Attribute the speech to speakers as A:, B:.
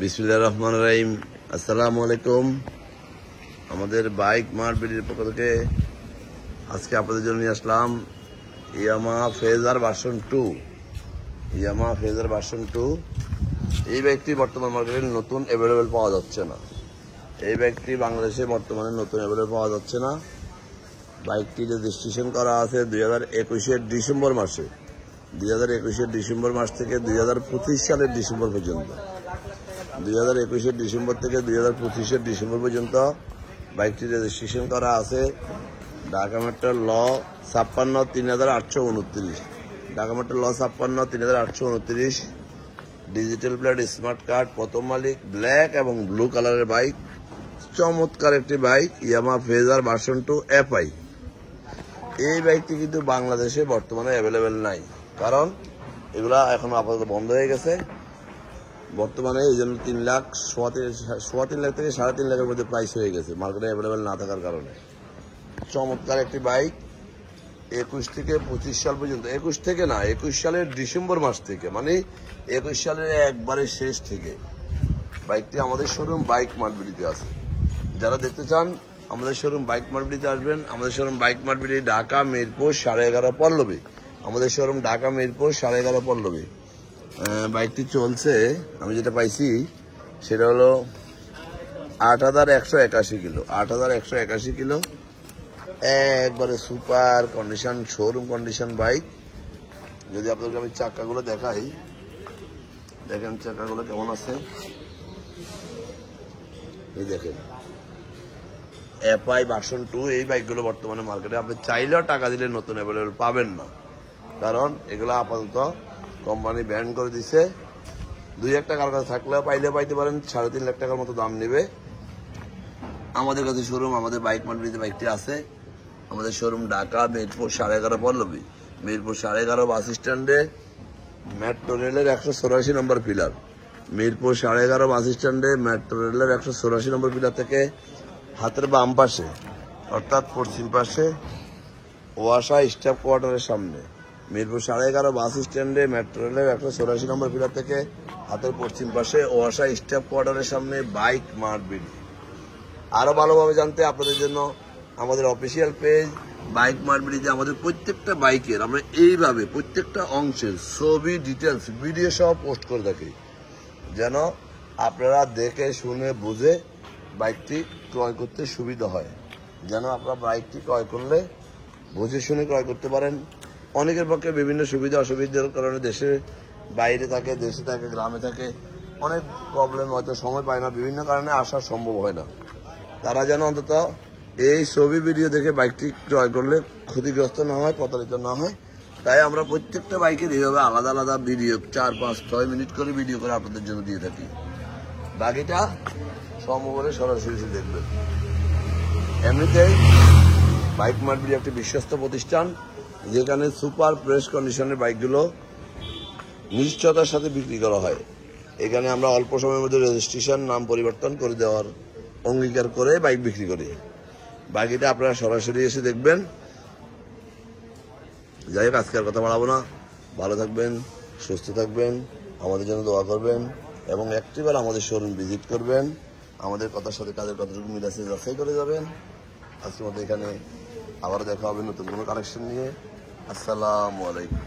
A: বিসমিল্লাহির রহমানির রহিম। আসসালামু আলাইকুম। আমাদের বাইক মার্ট বিডির পক্ষ থেকে আজকে আপনাদের জন্য নিয়ে আসলাম Yamaha Fazer version 2। Yamaha Fazer version 2 এই বাইকটি বর্তমান মার্কেটে নতুন অ্যাভেলেবেল পাওয়া যাচ্ছে না। এই বাইকটি বাংলাদেশে বর্তমানে নতুন অ্যাভেলেবেল পাওয়া যাচ্ছে না। বাইকটি রেজিস্ট্রেশন করা আছে 2021-এর ডিসেম্বর মাসে। 2021-এর ডিসেম্বর মাস থেকে 2025 সালের ডিসেম্বর পর্যন্ত। 2021-এর ডিসেম্বর থেকে 2025-এর ডিসেম্বর পর্যন্ত বাইকটি রেজিস্ট্রেশন করা আছে ঢাকা মেট্রো ল 56-3829। ঢাকা মেট্রো ল 56-3829। ডিজিটাল প্লেট, স্মার্ট কার্ড, প্রথম মালিক, ব্ল্যাক এবং ব্লু কালারের বাইক। চমৎকার একটি bike Yamaha Fazer version 2 FI। এই বাইকটি কিন্তু বাংলাদেশে বর্তমানে অ্যাভেলেবেল নাই, কারণ এগুলা এখন আপাতত বন্ধ হয়ে গেছে। বর্তমানে এই জন্য 3 লাখ সোয়া 3 লাখ থেকে 3.5 লাখের মধ্যে প্রাইস হয়ে গেছে মার্কেটে অ্যাভেলেবেল না থাকার কারণে। চমৎকার একটি বাইক 21 থেকে 25 সাল পর্যন্ত, 21 থেকে না, 21 সালের ডিসেম্বর মাস থেকে, মানে 21 সালের একবারে শেষ থেকে বাইকটি আমাদের শোরুম বাইক মার্ট বিডিতে আছে। যারা দেখতে চান আমাদের শোরুম বাইক মার্ট বিডিতে আসবেন। আমাদের showroom bike mart BD Dhaka Mirpur 11.5 Pallabi. আমাদের শোরুম ঢাকা মিরপুর 11.5 পল্লবী। বাইকটি চলছে, আমি যেটা পাইছি সেটা হলো 8,181 কিলো। 8,181 কিলো, একবারে super condition, showroom condition bike. যদি আপনাদেরকে আমি চাকাগুলো দেখাই, দেখেন চাকাগুলো কেমন আছে। এই দেখেন FI ভার্সন 2। এই বাইকগুলো বর্তমানে মার্কেটে আপনি চাইলেও টাকা দিলে নতুন অ্যাভেলেবেল পাবেন না, কারণ এগুলো আপাতত কোম্পানি ব্যান করে দিছে। 2-1 টাকার কাছে থাকলেও পাইতে পারেন, 3.5 লাখ টাকার মতো দাম নেবে। আমাদের কাছে শোরুম, আমাদের বাইক মার্ট বিডিতে বাইকটি আছে। আমাদের শোরুম ঢাকা মিরপুর 11.5 পল্লবী। মিরপুর 11.5 বাস স্ট্যান্ডে মেট্রো রেলের 184 নম্বর পিলার। মিরপুর 11.5 বাস স্ট্যান্ডে মেট্রো রেলের 184 নম্বর পিলার থেকে হাতের বাম পাশে, অর্থাৎ পশ্চিম পাশে, ওয়াসা স্টাফ কোয়ার্টারের সামনে। মিরপুর 11.5 বাস স্ট্যান্ডে মেট্রো রেলের 184 নম্বর পিলার থেকে হাতের পশ্চিম পাশে, ওয়াসা স্টাফ কোয়ার্টারের সামনে বাইক মার্ট বিডি। আরো ভালোভাবে জানতে আপনাদের জন্য আমাদের অফিসিয়াল পেজ বাইক মার্ট বিডিতে আমাদের প্রত্যেকটা বাইকের আমরা এইভাবে প্রত্যেকটা অংশের ছবি, ডিটেলস, ভিডিও সহ পোস্ট করে থাকি, যেন আপনারা দেখে শুনে বুঝে বাইকটি ক্রয় করতে সুবিধা হয়। যেন আপনারা বাইকটি ক্রয় করলে বুঝে শুনে ক্রয় করতে পারেন। অনেকের পক্ষে বিভিন্ন সুবিধা অসুবিধার কারণে দেশে বাইরে থাকে, দেশে থাকে, গ্রামে থাকে, অনেক প্রবলেম, হয়তো সময় পায় না, বিভিন্ন কারণে আসা সম্ভব হয় না। তারা যেন অন্তত এই ছবি ভিডিও দেখে বাইকটি ক্রয় করলে ক্ষতিগ্রস্ত না হয়, প্রতারিত না হয়। তাই আমরা প্রত্যেকটা বাইকের এইভাবে আলাদা আলাদা ভিডিও 4, 5, 6 মিনিট করে ভিডিও করে আপনাদের জন্য দিয়ে থাকি। বাকিটা সমবরে সরাসরি দেখবেন। এমনিতেই বাইক মার্ট বিডি একটি বিশ্বস্ত প্রতিষ্ঠান, যেখানে সুপার ফ্রেশ কন্ডিশনের বাইকগুলো নিশ্চয়তার সাথে বিক্রি করা হয়। এখানে আমরা অল্প সময়ের মধ্যে রেজিস্ট্রেশন, নাম পরিবর্তন করে দেওয়ার অঙ্গীকার করে বাইক বিক্রি করি। বাকিটা আপনারা সরাসরি এসে দেখবেন। যাই হোক, আজকে আর কথা বাড়াবো না। ভালো থাকবেন, সুস্থ থাকবেন, আমাদের জন্য দোয়া করবেন এবং একটিবার আমাদের শোরুম ভিজিট করবেন। আমাদের কথার সাথে কাজের কতটুকু মিল আছে যাচাই করে যাবেন। আজকের মধ্যে এখানে আবার দেখা হবে নতুন কোনো কালেকশন নিয়ে। আসসালামু আলাইকুম।